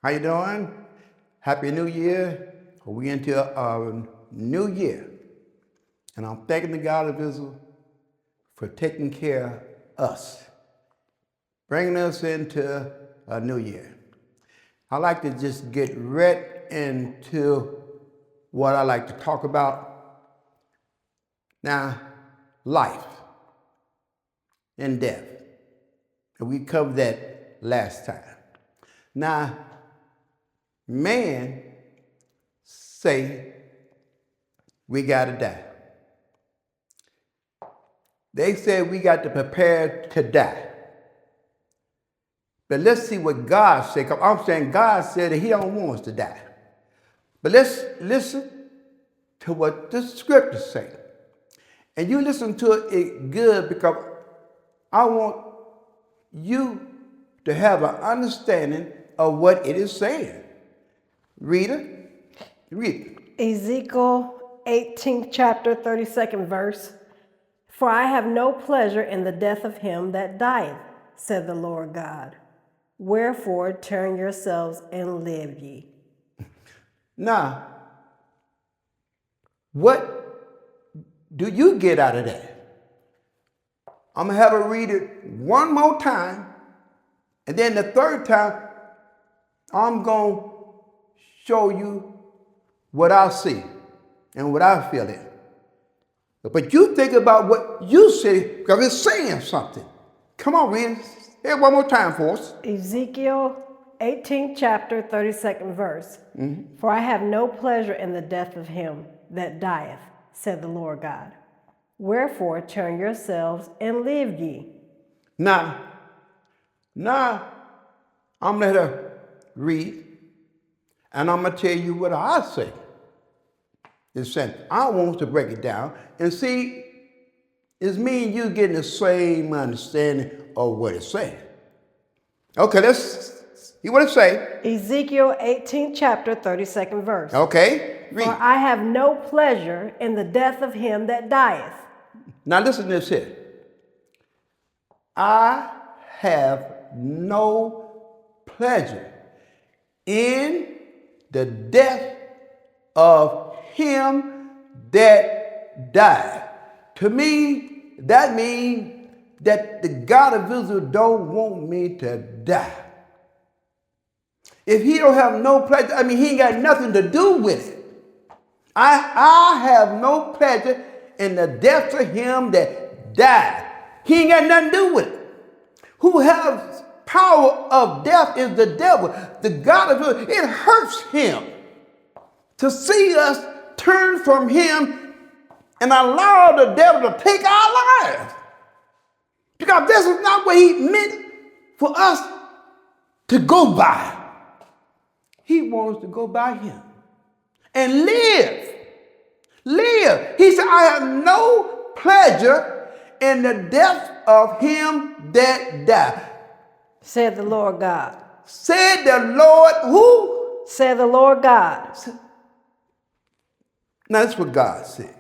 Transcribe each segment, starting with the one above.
How you doing? Happy New Year. We into a new year. And I'm thanking the God of Israel for taking care of us, bringing us into a new year. I like to just get right into what I like to talk about. Now, life and death. And we covered that last time. Now, man say we gotta die. They say we got to prepare to die. But let's see what God said. I'm saying God said that he don't want us to die. But let's listen to what the scriptures say. And you listen to it good because I want you to have an understanding of what it is saying. Reader, read it. Ezekiel 18th chapter, 32nd verse. For I have no pleasure in the death of him that dieth, said the Lord God. Wherefore turn yourselves and live ye. Now, what do you get out of that? I'm going to have her read it one more time. And then the third time, I'm going to show you what I see and what I feel in. But you think about what you say because it's saying something. Come on, read it one more time for us. Ezekiel 18th chapter, 32nd verse. For I have no pleasure in the death of him that dieth, said the Lord God. Wherefore turn yourselves and live ye. Now, I'm going to let her read, and I'm going to tell you what I say. It's saying, I want to break it down and see, it's me and you getting the same understanding of what it's saying. Okay, let's see what it say. Ezekiel 18th chapter, 32nd verse. Okay, read. For I have no pleasure in the death of him that dieth. Now listen to this here. I have no pleasure in the death of him that died. To me, that means that the God of Israel don't want me to die. If he don't have no pleasure, he ain't got nothing to do with it. I have no pleasure in the death of him that died. He ain't got nothing to do with it. Who has power of death is the devil. The God of Israel, it hurts him to see us turn from him and allow the devil to take our lives. Because this is not what he meant for us to go by. He wants to go by him and live. Live. He said, I have no pleasure in the death of him that died. Said the Lord God. Said the Lord who? Said the Lord God. Now that's what God said.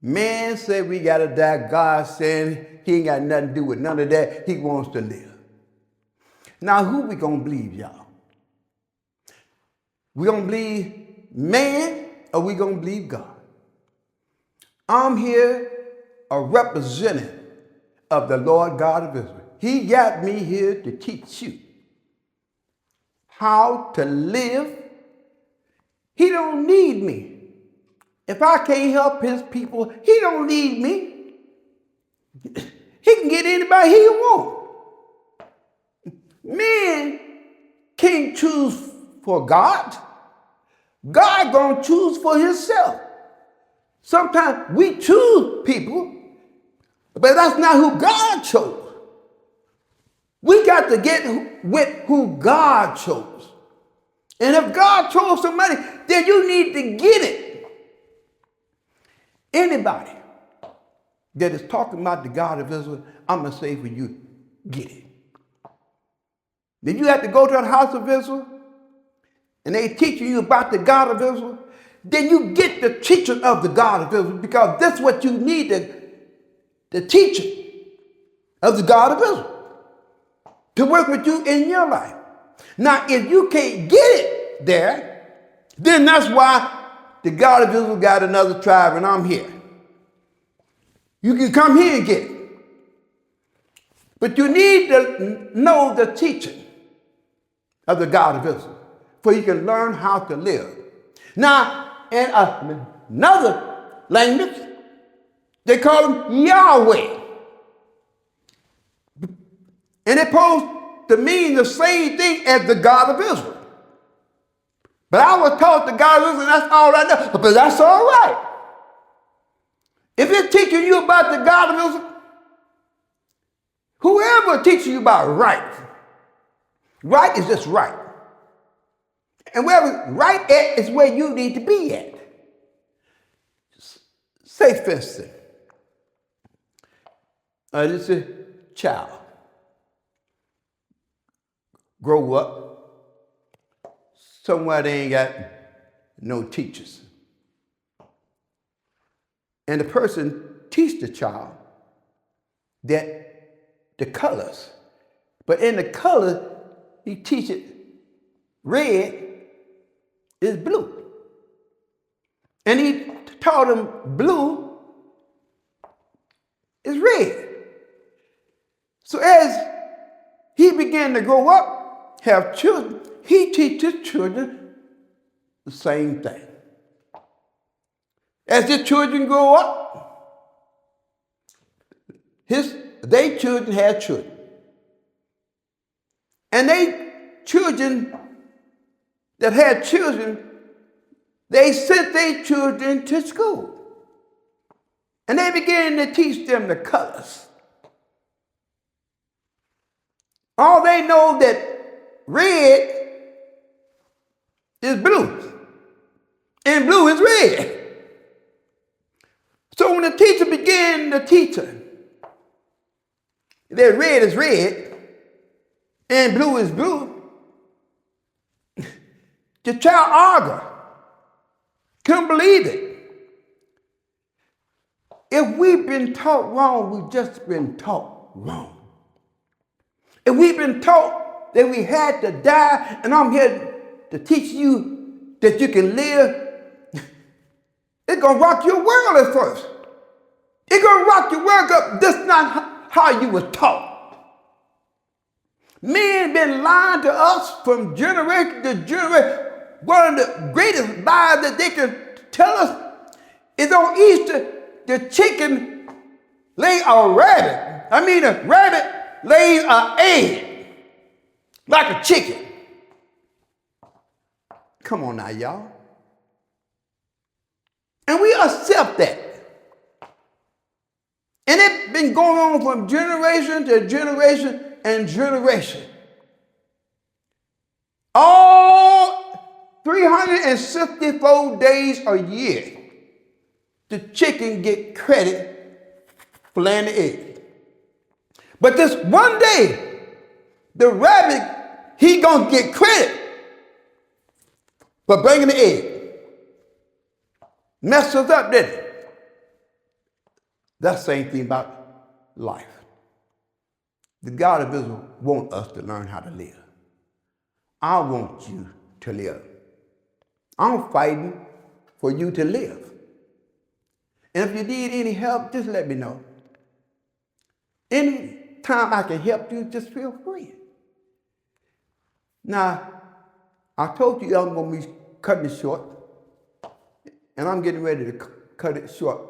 Man said we gotta die. God said he ain't got nothing to do with none of that. He wants to live. Now who we gonna believe, y'all? We gonna believe man or we gonna believe God? I'm here a representative of the Lord God of Israel. He got me here to teach you how to live. He don't need me. If I can't help his people, he don't need me. He can get anybody he wants. Men can't choose for God. God gonna choose for himself. Sometimes we choose people, but that's not who God chose. We got to get with who God chose. And if God chose somebody, then you need to get it. Anybody that is talking about the God of Israel, I'm going to say for you, get it. Then you have to go to the house of Israel, and they teaching you about the God of Israel, then you get the teaching of the God of Israel, because that's what you need, the teaching of the God of Israel. to work with you in your life. Now, if you can't get it there, then that's why the God of Israel got another tribe and I'm here. You can come here and get it. But you need to know the teaching of the God of Israel for you can learn how to live. Now, in another language, they call him Yahweh. And it's supposed to mean the same thing as the God of Israel. But I was taught the God of Israel, that's all I know. But that's all right. If it's teaching you about the God of Israel, whoever teaches you about right is just right. And where right at is where you need to be at. Say, for instance, this is a child. Grow up somewhere they ain't got no teachers. And the person teach the child that the colors. But in the color, he teach it red is blue. And he taught him blue is red. So as he began to grow up, have children, he teaches children the same thing. As his children grow up, they children have children. And they children that had children, they sent their children to school. And they began to teach them the colors. All they know that red is blue and blue is red. So when the teacher began to teach her that red is red and blue is blue, the child argued. Couldn't believe it. If we've been taught wrong, we've just been taught wrong. If we've been taught that we had to die, and I'm here to teach you that you can live, it's going to rock your world at first. It's going to rock your world up. That's not how you were taught. Men been lying to us from generation to generation. One of the greatest lies that they can tell us is on Easter, the chicken lay a rabbit. I mean, a rabbit lays an egg like a chicken. Come on now, y'all. And we accept that. And it's been going on from generation to generation and generation. All 364 days a year, the chicken get credit for laying the egg. But this one day, the rabbit, he gonna get credit for bringing the egg. Messed us up, didn't it? That's the same thing about life. The God of Israel wants us to learn how to live. I want you to live. I'm fighting for you to live. And if you need any help, just let me know. Any time I can help you, just feel free. Now, I told you I'm going to be cutting it short, and I'm getting ready to cut it short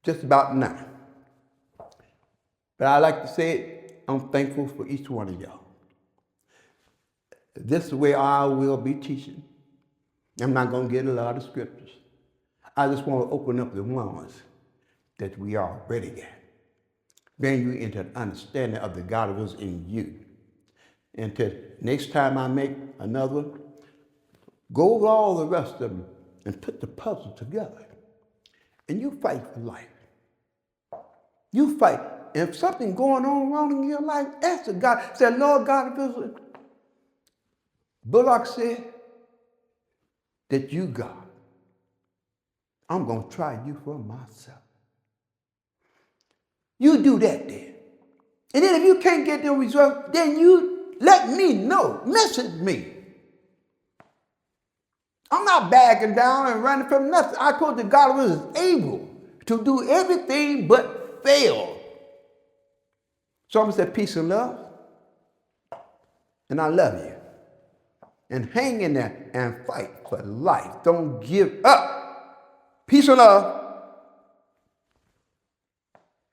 just about now. But I like to say it, I'm thankful for each one of y'all. This is where I will be teaching. I'm not going to get a lot of scriptures. I just want to open up the ones that we already got. Bring you into an understanding of the God of us in you. And till next time I make another one, go over all the rest of them and put the puzzle together. And you fight for life. You fight. And if something going on wrong in your life, ask the God. Say, Lord God of Israel, Bullock said that you, God, I'm going to try you for myself. You do that then. And then if you can't get the result, then you let me know. Message me. I'm not backing down and running from nothing. I told you God was able to do everything but fail. So I'm going to say peace and love. And I love you. And hang in there and fight for life. Don't give up. Peace and love.